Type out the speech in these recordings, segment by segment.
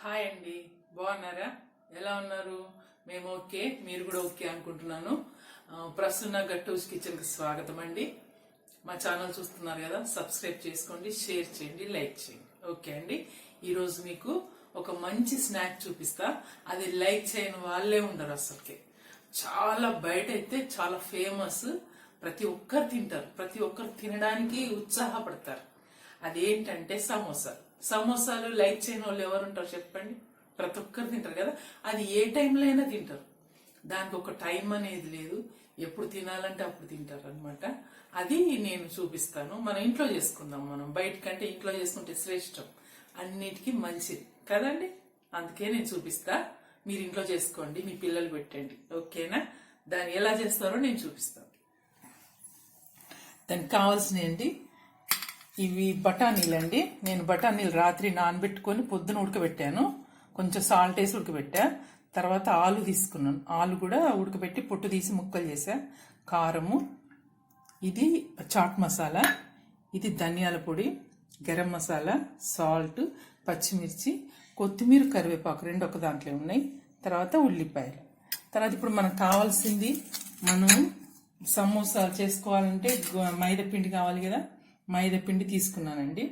Hi అండి, బాగున్నారా? ఎలా ఉన్నారు? మేము ఓకే, మీరు కూడా ఓకే అనుకుంటున్నాను. ప్రసన్న గట్టూస్ కిచెన్ కి స్వాగతం అండి. మా ఛానల్ చూస్తున్నారు కదా, సబ్స్క్రైబ్ చేసుకోండి, షేర్ చేయండి, లైక్ చేయండి. ఓకే అండి, ఈరోజు మీకు ఒక మంచి స్నాక్ చూపిస్తా. అది లైక్ చేయని వాళ్ళే ఉండరు అసలుకి. చాలా బయట అయితే చాలా ఫేమస్, ప్రతి ఒక్కరు తింటారు, ప్రతి ఒక్కరు తినడానికి ఉత్సాహపడతారు. అదేంటంటే సమోసాలు. సమోసాలు లైక్ చేయని వాళ్ళు ఎవరు ఉంటారు చెప్పండి? ప్రతి ఒక్కరు తింటారు కదా. అది ఏ టైంలో అయినా తింటారు, దానికి ఒక టైం అనేది లేదు, ఎప్పుడు తినాలంటే అప్పుడు తింటారు అనమాట. అది నేను చూపిస్తాను. మనం ఇంట్లో చేసుకుందాం, మనం బయట కంటే ఇంట్లో చేసుకుంటే శ్రేష్టం, అన్నిటికీ మంచిది కదండి. అందుకే నేను చూపిస్తా, మీరు ఇంట్లో చేసుకోండి, మీ పిల్లలు పెట్టండి, ఓకేనా? దాన్ని ఎలా చేస్తారో నేను చూపిస్తాను. దానికి కావాల్సినవి ఇవి బఠానీలు అండి. నేను బఠానీలు రాత్రి నానబెట్టుకొని పొద్దున ఉడకబెట్టాను, కొంచెం సాల్ట్ వేసి ఉడకబెట్టా. తర్వాత ఆలు తీసుకున్నాను, ఆలు కూడా ఉడకబెట్టి పొట్టు తీసి ముక్కలు చేసా. కారము, ఇది చాట్ మసాలా, ఇది ధనియాల పొడి, గరం మసాలా, సాల్ట్, పచ్చిమిర్చి, కొత్తిమీర, కరివేపాకు రెండు ఒక దాంట్లో ఉన్నాయి. తర్వాత ఉల్లిపాయలు. తర్వాత ఇప్పుడు మనకు కావాల్సింది, మనం సమోసాలు చేసుకోవాలంటే మైదా పిండి కావాలి కదా. మైదా పిండి తీసుకున్నానండి.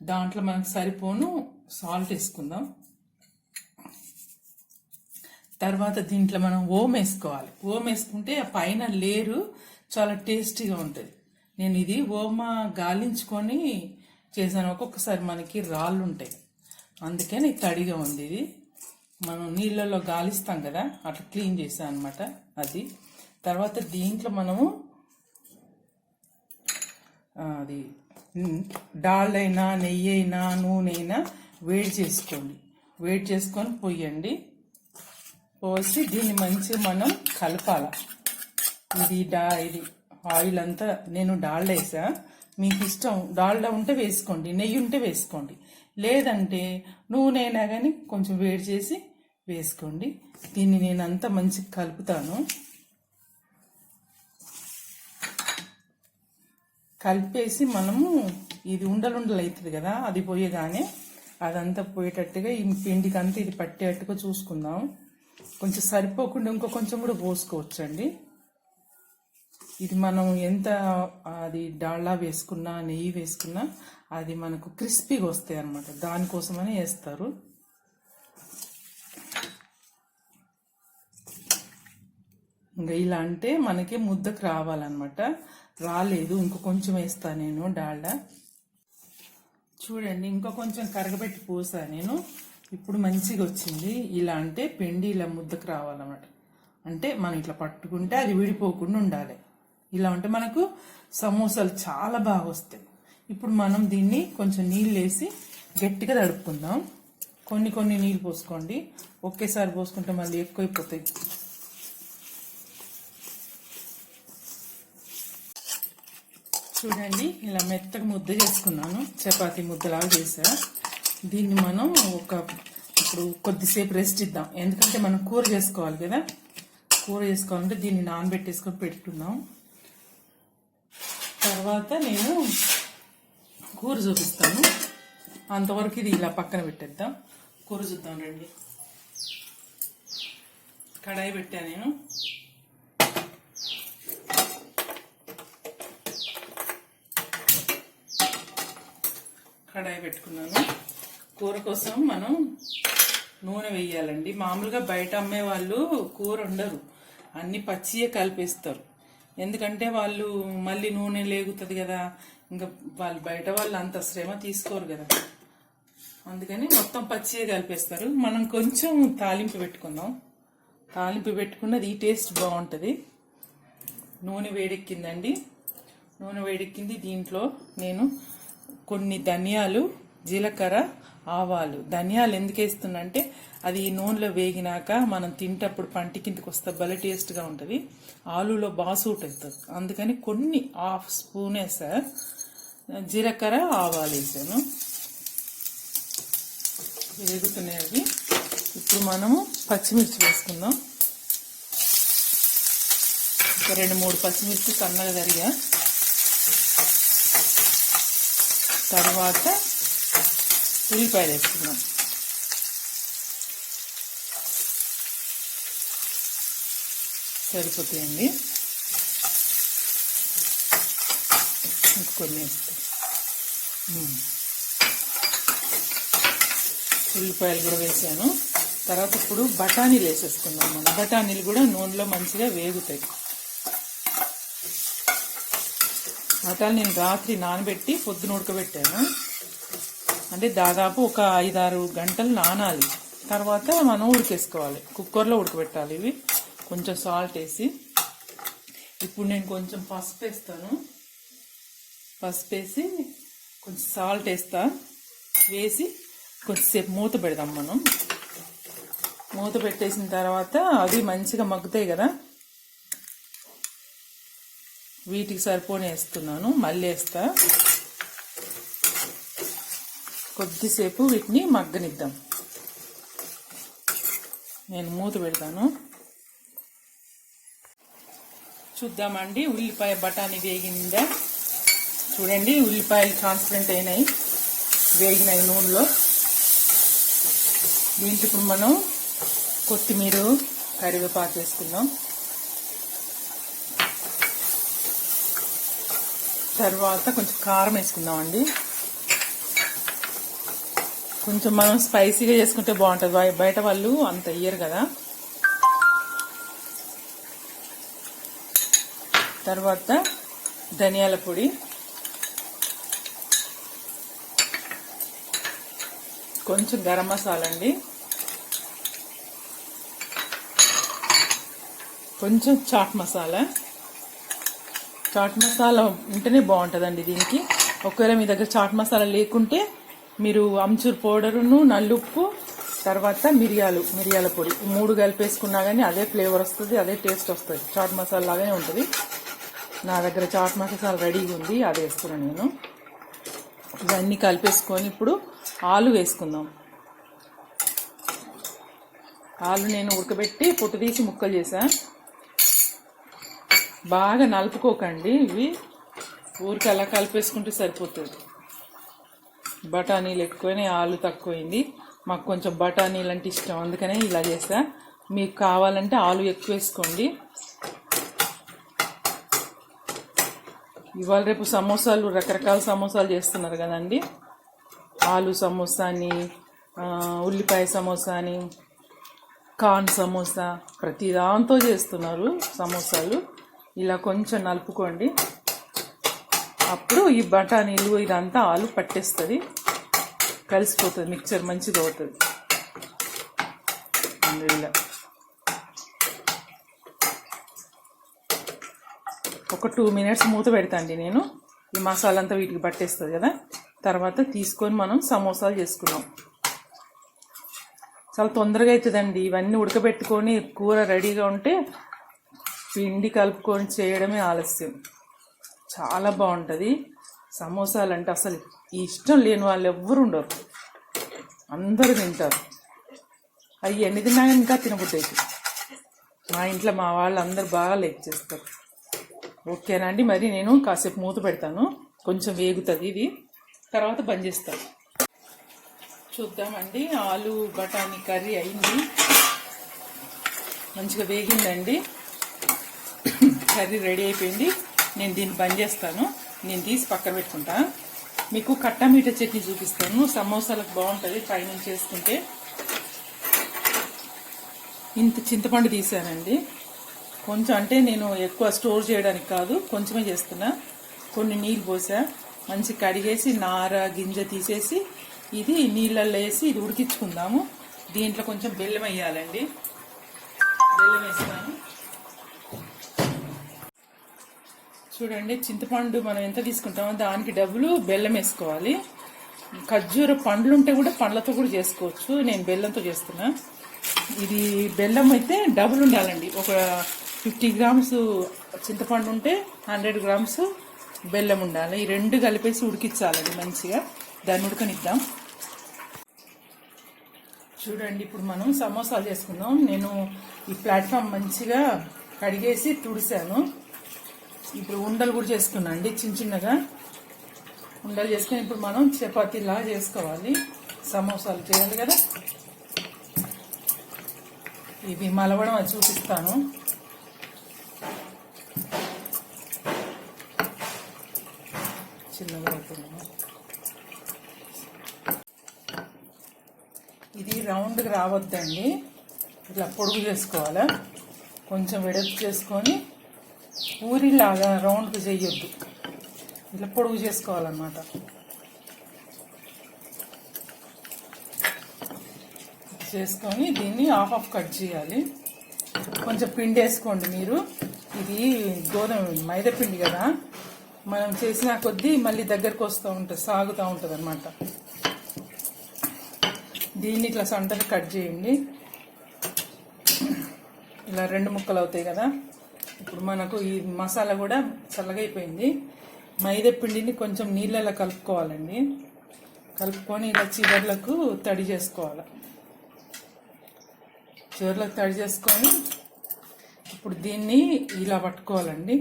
దాంట్లో మనకు సరిపోను సాల్ట్ వేసుకుందాం. తర్వాత దీంట్లో మనం ఓం వేసుకోవాలి. ఓం వేసుకుంటే ఆ పైన లేరు చాలా టేస్టీగా ఉంటుంది. నేను ఇది ఓమా గాలించుకొని చేశాను. ఒక్కొక్కసారి మనకి రాళ్ళు ఉంటాయి, అందుకని తడిగా ఉంది. ఇది మనం నీళ్ళలో గాలిస్తాం కదా, అట్లా క్లీన్ చేసాను అనమాట అది. తర్వాత దీంట్లో మనము అది డాల్ అయినా నెయ్యి అయినా నూనె అయినా వేడి చేసుకోండి. వేడి చేసుకొని పోయండి. పోసి దీన్ని మంచిగా మనం కలపాల. ఇది ఆయిల్ అంతా నేను డాల్డా వేసా. మీకు ఇష్టం డాల్డా ఉంటే వేసుకోండి, నెయ్యి ఉంటే వేసుకోండి, లేదంటే నూనె అయినా కానీ కొంచెం వేడి చేసి వేసుకోండి. దీన్ని నేను అంతా మంచిగా కలుపుతాను. కలిపేసి మనము ఇది ఉండలుండలు అవుతుంది కదా, అది పోయేగానే అదంతా పోయేటట్టుగా ఈ పిండికి అంతా ఇది పట్టేటట్టుగా చూసుకుందాం. కొంచెం సరిపోకుండా ఇంకో కొంచెం కూడా పోసుకోవచ్చండి. ఇది మనం ఎంత అది డాల్డా వేసుకున్నా నెయ్యి వేసుకున్నా అది మనకు క్రిస్పీగా వస్తాయి అన్నమాట, దానికోసమని వేస్తారు. ఇంకా ఇలా అంటే మనకి ముద్దకు రావాలన్నమాట. రాలేదు, ఇంకో కొంచెం వేస్తా నేను డాల్డా. చూడండి, ఇంకో కొంచెం కరగబెట్టి పోసా నేను. ఇప్పుడు మంచిగా వచ్చింది. ఇలా అంటే పిండి ఇలా ముద్దకు రావాలన్నమాట. అంటే మనం ఇట్లా పట్టుకుంటే అది విడిపోకుండా ఉండాలి. ఇలా ఉంటే మనకు సమోసాలు చాలా బాగా వస్తాయి. ఇప్పుడు మనం దీన్ని కొంచెం నీళ్ళు వేసి గట్టిగా తడుపుకుందాం. కొన్ని నీళ్ళు పోసుకోండి, ఒకేసారి పోసుకుంటే మళ్ళీ ఎక్కువైపోతాయి. చూడండి, ఇలా మెత్తగా ముద్ద చేసుకున్నాను, చపాతీ ముద్దలాగా చేసా. దీన్ని మనం ఇప్పుడు కొద్దిసేపు రెస్ట్ ఇద్దాం, ఎందుకంటే మనం కూర చేసుకోవాలి కదా. కూర చేసుకోవాలంటే దీన్ని నానబెట్టేసుకొని పెట్టుకుందాం. తర్వాత నేను కూర చూపిస్తాను, అంతవరకు ఇది ఇలా పక్కన పెట్టేద్దాం. కూర చూద్దాం రండి. కడాయి పెట్టా నేను. కడాయి పెట్టుకున్నాను. కూర కోసం మనం నూనె వేయాలండి. మామూలుగా బయట అమ్మే వాళ్ళు కూర ఉండరు, అన్ని పచ్చియే కలిపేస్తారు. ఎందుకంటే వాళ్ళు మళ్ళీ నూనె లేగుతుంది కదా, ఇంకా బయట వాళ్ళు అంత శ్రమ తీసుకోరు కదా, అందుకని మొత్తం పచ్చియే కలిపేస్తారు. మనం కొంచెం తాలింపు పెట్టుకుందాం. తాలింపు పెట్టుకున్నది ఈ టేస్ట్ బాగుంటుంది. నూనె వేడెక్కిందండి, నూనె వేడెక్కింది. దీంట్లో నేను కొన్ని ధనియాలు, జీలకర్ర, ఆవాలు. ధనియాలు ఎందుకు వేస్తున్నా అంటే అది ఈ నూనెలో వేగినాక మనం తింటప్పుడు పంటి కిందకి వస్తే భలే టేస్ట్గా ఉంటుంది, ఆలులో బాగా సూట్ అవుతుంది. అందుకని కొన్ని ½ స్పూన్ వేసా. జీలకర్ర, ఆవాలు వేసాను, వేగుతున్నాయి అవి. ఇప్పుడు మనము పచ్చిమిర్చి వేసుకుందాం. ఒక 2-3 పచ్చిమిర్చి సన్నగా తరిగా. తర్వాత ఉల్లిపాయలు వేసుకుందాం. సరిపోతాయండి. ఇంకొన్ని వేస్తాం. ఉల్లిపాయలు కూడా వేసాను. తర్వాత ఇప్పుడు బఠానీలు వేసేసుకుందాం. మనం బఠానీలు కూడా నూనెలో మంచిగా వేగుతాయి. బఠానీ నేను రాత్రి నానబెట్టి పొద్దున ఉడకబెట్టాను. అంటే దాదాపు ఒక 5-6 గంటలు నానాలి. తర్వాత మనం ఉడికేసుకోవాలి. కుక్కర్లో ఉడకబెట్టాలి ఇవి. కొంచెం సాల్ట్ వేసి ఇప్పుడు నేను కొంచెం పసుపు వేస్తాను. పసుపు వేసి కొంచెం సాల్ట్ వేసి కొంచెంసేపు మూత పెడదాం. మనం మూత పెట్టేసిన తర్వాత అవి మంచిగా మగ్గుతాయి కదా, వీటికి సరిపోని వేస్తున్నాను. మళ్ళీ వేస్తా. కొద్దిసేపు వీటిని మగ్గనిద్దాం. నేను మూత పెడతాను. చూద్దామండి ఉల్లిపాయ బఠానీ వేగిందా. చూడండి ఉల్లిపాయలు ట్రాన్స్పరెంట్ అయినాయి, వేగినాయి నూనెలో. దీంట్లో ఇప్పుడు మనం కొత్తిమీర కరివేపాకు వేసుకుందాం. తర్వాత కొంచెం కారం వేసుకుందామండి. కొంచెం మనం స్పైసీగా చేసుకుంటే బాగుంటుంది. బయట వాళ్ళు అంత ఇయ్యరు కదా. తర్వాత ధనియాల పొడి, కొంచెం గరం మసాలా అండి, కొంచెం చాట్ మసాలా. చాట్ మసాలా ఉంటేనే బాగుంటుందండి దీనికి. ఒకవేళ మీ దగ్గర చాట్ మసాలా లేకుంటే మీరు అమ్చూర్ పౌడరును, నల్లుప్పు, తర్వాత మిరియాల పొడి 3 కలిపేసుకున్నా కానీ అదే ఫ్లేవర్ వస్తుంది, అదే టేస్ట్ వస్తుంది. చాట్ మసాలా లాగానే ఉంటుంది. నా దగ్గర చాట్ మసాలా రెడీగా ఉంది, అది వేస్తున్నాను నేను. ఇవన్నీ కలిపేసుకొని ఇప్పుడు ఆలు వేసుకుందాం. ఆలు నేను ఉడకబెట్టి పొట్టు తీసి ముక్కలు చేసా. బాగా నలుపుకోకండి, ఇవి ఊరికి అలా కలిపేసుకుంటే సరిపోతుంది. బఠానీలు ఎక్కువైనా ఆలు తక్కువైంది. మాకు కొంచెం బఠానీలు అంటే ఇష్టం, అందుకనే ఇలా చేసా. మీకు కావాలంటే ఆలు ఎక్కువ వేసుకోండి. ఇవాళ రేపు సమోసాలు, రకరకాల సమోసాలు చేస్తున్నారు కదండి. ఆలు సమోసా అని, ఉల్లిపాయ సమోసా అని, కార్న్ సమోసా, ప్రతి దాంతో చేస్తున్నారు సమోసాలు. ఇలా కొంచెం నలుపుకోండి, అప్పుడు ఈ బఠానీలు ఇదంతా ఆలు పట్టేస్తుంది, కలిసిపోతుంది, మిక్చర్ మంచిగా అవుతుంది. ఇలా ఒక 2 మినిట్స్ మూత పెడతాండి నేను. ఈ మసాలా అంతా వీటికి పట్టేస్తుంది కదా. తర్వాత తీసుకొని మనం సమోసాలు చేసుకున్నాం. చాలా తొందరగా అవుతుందండి. ఇవన్నీ ఉడకబెట్టుకొని కూర రెడీగా ఉంటే పిండి కలుపుకొని చేయడమే ఆలస్యం. చాలా బాగుంటుంది. సమోసాలు అంటే అసలు ఇష్టం లేని వాళ్ళు ఎవ్వరు ఉండరు, అందరూ తింటారు. అవి ఎన్ని తిన్నా ఇంకా తినబుద్ధి అవుతుంది. మా ఇంట్లో మా వాళ్ళు అందరు బాగా లైక్ చేస్తారు. ఓకేనా అండి, మరి నేను కాసేపు మూత పెడతాను, కొంచెం వేగుతుంది ఇది, తర్వాత బంద్ చేస్తాను. చూద్దామండి. ఆలు బఠానీ కర్రీ అయింది, మంచిగా వేగిందండి. కర్రీ రెడీ అయిపోయింది. నేను దీన్ని బంద్ చేస్తాను. నేను తీసి పక్కన పెట్టుకుంటా. మీకు కట్టా మీట చట్నీ చూపిస్తాను. సమోసాలకు బాగుంటుంది, పైనుంచి చేసుకుంటే. ఇంత చింతపండు తీసానండి. కొంచెం, అంటే నేను ఎక్కువ స్టోర్ చేయడానికి కాదు, కొంచెమే చేస్తున్నా. కొన్ని నీళ్ళు పోసా, మంచి కడిగేసి నార గింజ తీసేసి ఇది నీళ్ళల్లో వేసి ఇది ఉడికించుకుందాము. దీంట్లో కొంచెం బెల్లం వేయాలండి. బెల్లం వేస్తాను. చూడండి, చింతపండు మనం ఎంత తీసుకుంటామో దానికి డబుల్ బెల్లం వేసుకోవాలి. ఖర్జూర పండ్లు ఉంటే కూడా పండ్లతో కూడా చేసుకోవచ్చు. నేను బెల్లంతో చేస్తున్నా. ఇది బెల్లం అయితే డబుల్ ఉండాలండి. ఒక 50 గ్రామ్స్ చింతపండు ఉంటే 100 గ్రామ్స్ బెల్లం ఉండాలి. ఈ రెండు కలిపేసి ఉడికించాలండి మంచిగా. దాన్ని ఉడకనిద్దాం. చూడండి, ఇప్పుడు మనం సమోసాలు చేసుకుందాం. నేను ఈ ప్లాట్ఫామ్ మంచిగా కడిగేసి తుడిసాను. ఇప్పుడు ఉండలు కూడా చేసుకున్నా అండి, చిన్న చిన్నగా ఉండలు చేసుకుని ఇప్పుడు మనం చపాతీలా చేసుకోవాలి. సమోసాలు చేయాలి కదా. ఇవి మలవడం అది చూపిస్తాను. చిన్నగా అవుతుంది. ఇది రౌండ్గా రావద్దండి, ఇట్లా పొడుగు చేసుకోవాలా. కొంచెం వెడల్పు చేసుకొని పూరిలాగా రౌండ్గా చేయొద్దు, ఇట్లా పొడుగు చేసుకోవాలన్నమాట. చేసుకొని దీన్ని హాఫ్ కట్ చేయాలి. కొంచెం పిండి వేసుకోండి మీరు. ఇది గోధుమ మైదా పిండి కదా, మనం చేసిన కొద్దీ మళ్ళీ దగ్గరకు వస్తూ ఉంటుంది, సాగుతూ ఉంటుంది అన్నమాట. దీన్ని ఇట్లా సొంటగా కట్ చేయండి. ఇలా 2 ముక్కలు అవుతాయి కదా. ఇప్పుడు మనకు ఈ మసాలా కూడా చల్లగా అయిపోయింది. మైదా పిండిని కొంచెం నీళ్ళలో కలుపుకోవాలండి. కలుపుకొని ఇలా చివర్లకు తడి చేసుకోవాలి. చివర్లకు తడి చేసుకొని ఇప్పుడు దీన్ని ఇలా పట్టుకోవాలండి.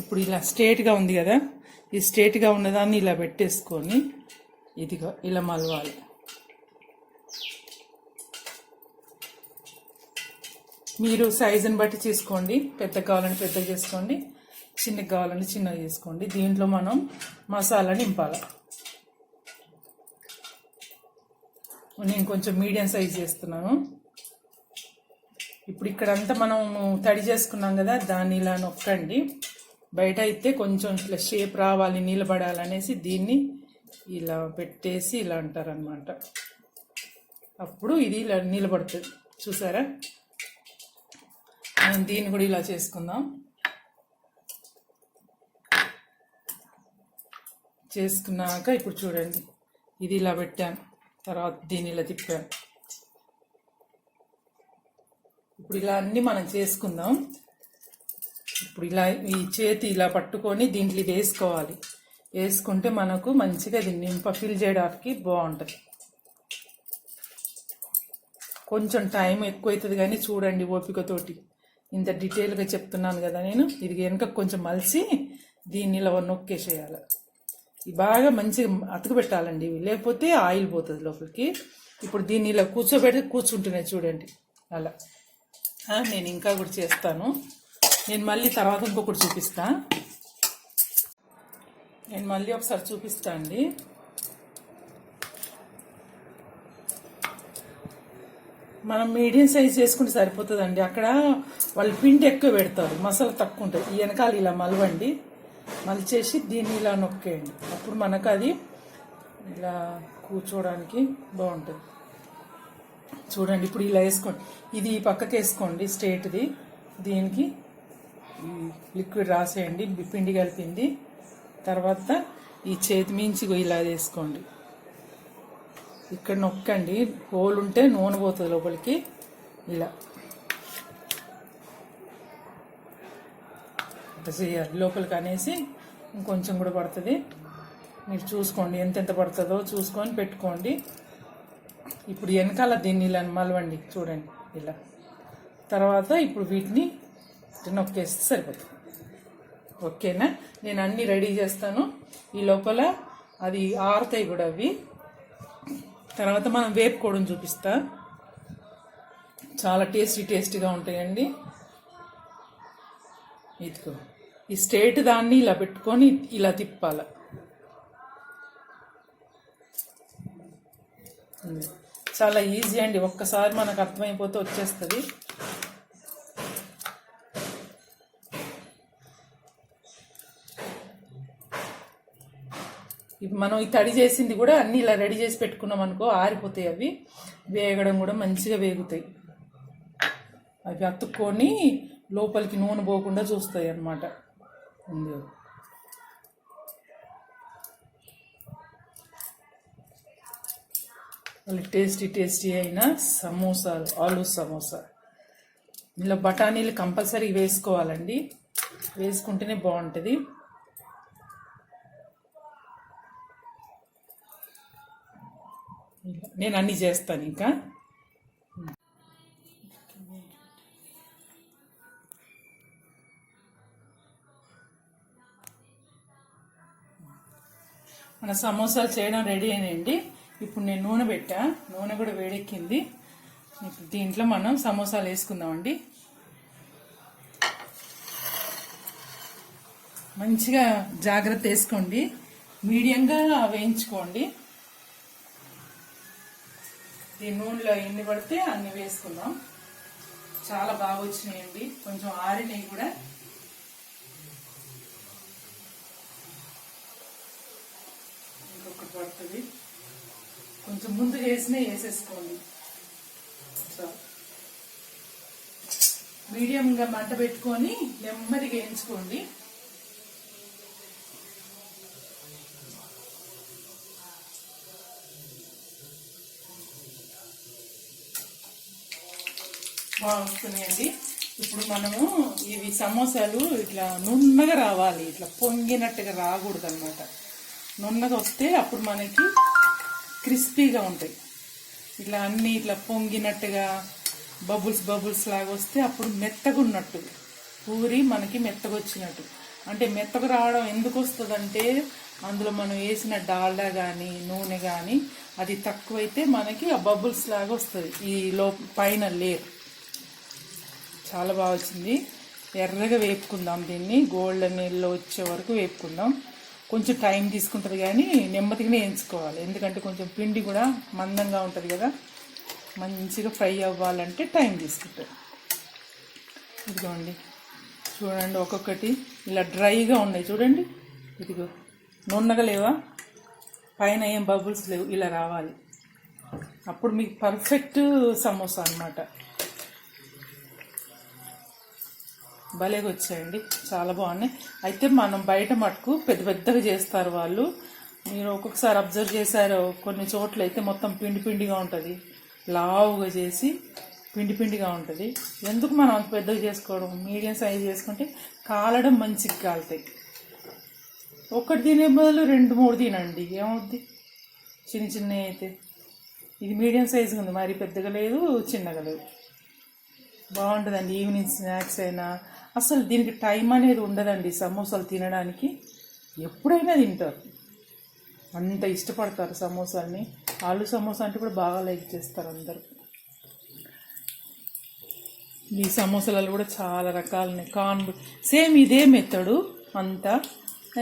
ఇప్పుడు ఇలా స్ట్రేట్గా ఉంది కదా, ఈ స్ట్రేట్గా ఉన్నదాన్ని ఇలా పెట్టేసుకొని ఇదిగో ఇలా మలవాలి. మీరు సైజుని బట్టి చేసుకోండి, పెద్దగా కావాలని పెద్దగా చేసుకోండి, చిన్నగా కావాలని చిన్నగా చేసుకోండి. దీంట్లో మనం మసాలా నింపాలి. నేను కొంచెం మీడియం సైజ్ చేస్తున్నాను. ఇప్పుడు ఇక్కడంతా మనం తడి చేసుకున్నాం కదా, దాన్ని ఇలా నొక్కండి. బయట అయితే కొంచెం ఇట్లా షేప్ రావాలి, నిలబడాలనేసి దీన్ని ఇలా పెట్టేసి ఇలా అంటారనమాట. అప్పుడు ఇది ఇలా నిలబడుతుంది. చూసారా? మనం దీన్ని కూడా ఇలా చేసుకుందాం. చేసుకున్నాక ఇప్పుడు చూడండి, ఇది ఇలా పెట్టాను, తర్వాత దీన్ని ఇలా తిప్పాను. ఇప్పుడు ఇలా అన్నీ మనం చేసుకుందాం. ఇప్పుడు ఇలా ఈ చేతి ఇలా పట్టుకొని దీంట్లో ఇది వేసుకోవాలి. వేసుకుంటే మనకు మంచిగా దీన్ని ఫిల్ చేయడానికి బాగుంటుంది. కొంచెం టైం ఎక్కువ అవుతుంది కానీ చూడండి ఓపికతోటి. ఇంత డీటెయిల్గా చెప్తున్నాను కదా నేను. ఇది వెనక కొంచెం మలిసి దీన్ని ఇలా నొక్కేసేయాలి. ఇది బాగా మంచిగా అతుకుపెట్టాలండి, లేకపోతే ఆయిల్ పోతుంది లోపలికి. ఇప్పుడు దీన్ని ఇలా కూర్చుంటున్నాయి చూడండి అలా. నేను ఇంకా కూడా చేస్తాను. నేను మళ్ళీ తర్వాత ఇంకొకటి చూపిస్తా. నేను మళ్ళీ ఒకసారి చూపిస్తా అండి. మనం మీడియం సైజ్ చేసుకుంటే సరిపోతుందండి. అక్కడ వాళ్ళు పిండి ఎక్కువ పెడతారు, మసాలా తక్కువ ఉంటుంది. ఈ వెనకాల ఇలా మలవండి, మలిచేసి దీన్ని ఇలా నొక్కేయండి. అప్పుడు మనకు అది ఇలా కూర్చోవడానికి బాగుంటుంది. చూడండి ఇప్పుడు ఇలా వేసుకోండి. ఇది పక్కకి వేసుకోండి స్ట్రేట్ది. దీనికి లిక్విడ్ రాసేయండి, పిండి కలిపింది. తర్వాత ఈ చేతి మించి ఇలా వేసుకోండి. ఇక్కడ నొక్కండి, హోల్ ఉంటే నూనె పోతుంది లోపలికి. ఇలా ఇట్లా చేయాలి లోపలికి అనేసి. ఇంకొంచెం కూడా పడుతుంది, మీరు చూసుకోండి ఎంతెంత పడుతుందో చూసుకొని పెట్టుకోండి. ఇప్పుడు వెనకాల దీన్ని ఇలా మలవండి చూడండి ఇలా. తర్వాత ఇప్పుడు వీటిని నొక్కేస్తే సరిపోతుంది. ఓకేనా? నేను అన్నీ రెడీ చేస్తాను. ఈ లోపల అది ఆరుతాయి కూడా అవి. తర్వాత మనం వేపుకోవడం చూపిస్తా. చాలా టేస్టీగా ఉంటాయండి. ఇదిగో ఈ స్ట్రేట్ దాన్ని ఇలా పెట్టుకొని ఇలా తిప్పాల. చాలా ఈజీ అండి, ఒక్కసారి మనకు అర్థమైపోతే వచ్చేస్తుంది. మనం ఈ తడి చేసింది కూడా అన్ని ఇలా రెడీ చేసి పెట్టుకున్నాం అనుకో, ఆరిపోతాయి. అవి వేగడం కూడా మంచిగా వేగుతాయి. అవి అతుక్కొని లోపలికి నూనె పోకుండా చూస్తాయి అన్నమాట. టేస్టీ అయిన సమోసాలు, ఆలూ సమోసా. ఇలా బఠానీలు కంపల్సరీ వేసుకోవాలండి, వేసుకుంటేనే బాగుంటుంది. నేను అన్నీ చేస్తాను. ఇంకా మన సమోసాలు చేయడం రెడీ అయినాయండి. ఇప్పుడు నేను నూనె పెట్టా, నూనె కూడా వేడెక్కింది. ఇప్పుడు దీంట్లో మనం సమోసాలు వేసుకుందామండి. మంచిగా జాగ్రత్త వేసుకోండి, మీడియంగా వేయించుకోండి. ఈ నూనెలో ఎన్ని పడితే అన్ని వేసుకుందాం. చాలా బాగా వచ్చినాయండి, కొంచెం ఆరినవి కూడా. ఇంకొకటి పడుతుంది, కొంచెం ముందు చేసినా వేసేసుకోండి. మీడియంగా మంట పెట్టుకొని నెమ్మదిగా వేయించుకోండి. బాగా వస్తున్నాయండి. ఇప్పుడు మనము ఇవి సమోసాలు ఇట్లా నున్నగా రావాలి, ఇట్లా పొంగినట్టుగా రాకూడదు అనమాట. నున్నగా వస్తే అప్పుడు మనకి క్రిస్పీగా ఉంటాయి. ఇట్లా అన్నీ ఇట్లా పొంగినట్టుగా బబుల్స్ బబుల్స్ లాగా వస్తే అప్పుడు మెత్తగా ఉన్నట్టు, పూరి మనకి మెత్తగా వచ్చినట్టు. అంటే మెత్తగా రావడం ఎందుకు వస్తుందంటే అందులో మనం వేసిన డాల్డా కానీ నూనె కానీ అది తక్కువైతే మనకి ఆ బబుల్స్ లాగా వస్తుంది. ఈ పైన లేయర్ చాలా బాగా వచ్చింది. ఎర్రగా వేపుకుందాం దీన్ని, గోల్డెన్ ఎల్లో వచ్చే వరకు వేపుకుందాం. కొంచెం టైం తీసుకుంటుంది కానీ నెమ్మదిగానే వేయించుకోవాలి, ఎందుకంటే కొంచెం పిండి కూడా మందంగా ఉంటుంది కదా, మంచిగా ఫ్రై అవ్వాలంటే టైం తీసుకుంటుంది. ఇదిగోండి చూడండి, ఒక్కొక్కటి ఇలా డ్రైగా ఉన్నాయి చూడండి. ఇదిగో నున్నగా లేవా, పైన ఏం బబుల్స్ లేవు, ఇలా రావాలి. అప్పుడు మీకు పర్ఫెక్ట్ సమోసా అన్నమాట. భలేగా వచ్చాయండి, చాలా బాగున్నాయి. అయితే మనం బయట మటుకు పెద్ద పెద్దగా చేస్తారు వాళ్ళు. మీరు ఒక్కొక్కసారి అబ్జర్వ్ చేశారో, కొన్ని చోట్ల అయితే మొత్తం పిండి పిండిగా ఉంటుంది, లావుగా చేసి పిండి పిండిగా ఉంటుంది. ఎందుకు మనం అంత పెద్దగా చేసుకోవడం, మీడియం సైజ్ చేసుకుంటే కాలడం మంచిగా కాలుతాయి. ఒకటి తినే బదులు 2-3 తినండి, ఏమవుద్ది. చిన్న చిన్నవి అయితే ఇది మీడియం సైజుగా ఉంది, మరి పెద్దగా లేదు చిన్నగా లేదు. బాగుంటుందండి, ఈవినింగ్ స్నాక్స్ అయినా. అసలు దీనికి టైం అనేది ఉండదండి సమోసాలు తినడానికి, ఎప్పుడైనా తింటారు, అంత ఇష్టపడతారు సమోసాల్ని. ఆలు సమోసా అంటే కూడా బాగా లైక్ చేస్తారు అందరు. ఈ సమోసాలలో కూడా చాలా రకాలున్నాయి. సేమ్ ఇదే మెథడు అంతా.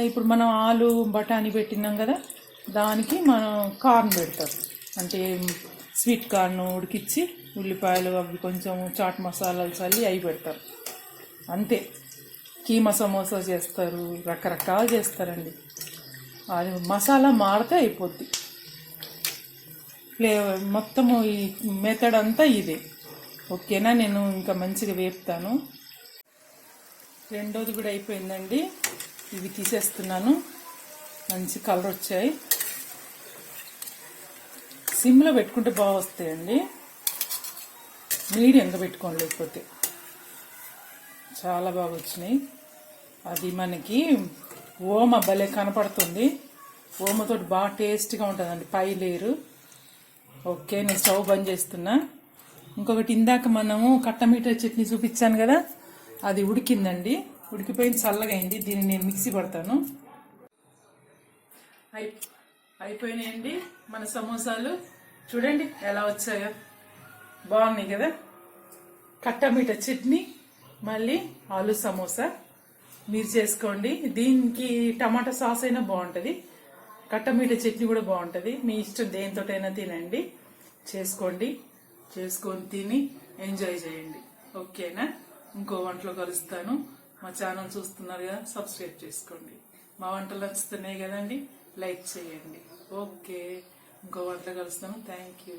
ఇప్పుడు మనం ఆలు బఠానీ పెట్టినాం కదా, దానికి మనం కార్న్ పెడతారు, అంటే స్వీట్ కార్న్ ఉడికిచ్చి ఉల్లిపాయలు అవి కొంచెం చాట్ మసాలాలు చల్లి అవి పెడతారు అంతే. కీమా సమోసా చేస్తారు, రకరకాలు చేస్తారండి. అది మసాలా మారితే అయిపోద్ది. ఫ్లేవర్ మొత్తము ఈ మెథడ్ అంతా ఇదే. ఓకేనా, నేను ఇంకా మంచిగా వేపుతాను. రెండోది కూడా అయిపోయిందండి, ఇవి తీసేస్తున్నాను. మంచి కలర్ వచ్చాయి. సిమ్లో పెట్టుకుంటే బాగా వస్తాయండి, మీడియంగా పెట్టుకోండి లేకపోతే. చాలా బాగా వచ్చినాయి. అది మనకి ఓమ భలే కనపడుతుంది, ఓమతోటి బాగా టేస్ట్గా ఉంటుందండి పై లేరు. ఓకే, నేను స్టవ్ బంద్ చేస్తున్నా. ఇంకొకటి, ఇందాక మనము కట్టమీట చట్నీ చూపించాను కదా, అది ఉడికిందండి, ఉడికిపోయింది, చల్లగా అయింది. దీన్ని నేను మిక్సీ పడతాను. అయిపోయినాయండి మన సమోసాలు. చూడండి ఎలా వచ్చాయో, బాగున్నాయి కదా. కట్టమీట చట్నీ మళ్ళీ ఆలు సమోసా మీరు చేసుకోండి. దీనికి టమాటా సాస్ అయినా బాగుంటుంది, కట్టమీట చట్నీ కూడా బాగుంటుంది. మీ ఇష్టం, దేనితోటైనా తినండి, చేసుకొని తిని ఎంజాయ్ చేయండి. ఓకేనా, ఇంకో వంటలో కలుస్తాను. మా ఛానల్ చూస్తున్నారు కదా, సబ్స్క్రైబ్ చేసుకోండి. మా వంటలు నచ్చుతున్నాయి కదండి, లైక్ చేయండి. ఓకే, ఇంకో వంటలో కలుస్తాను. Thank you.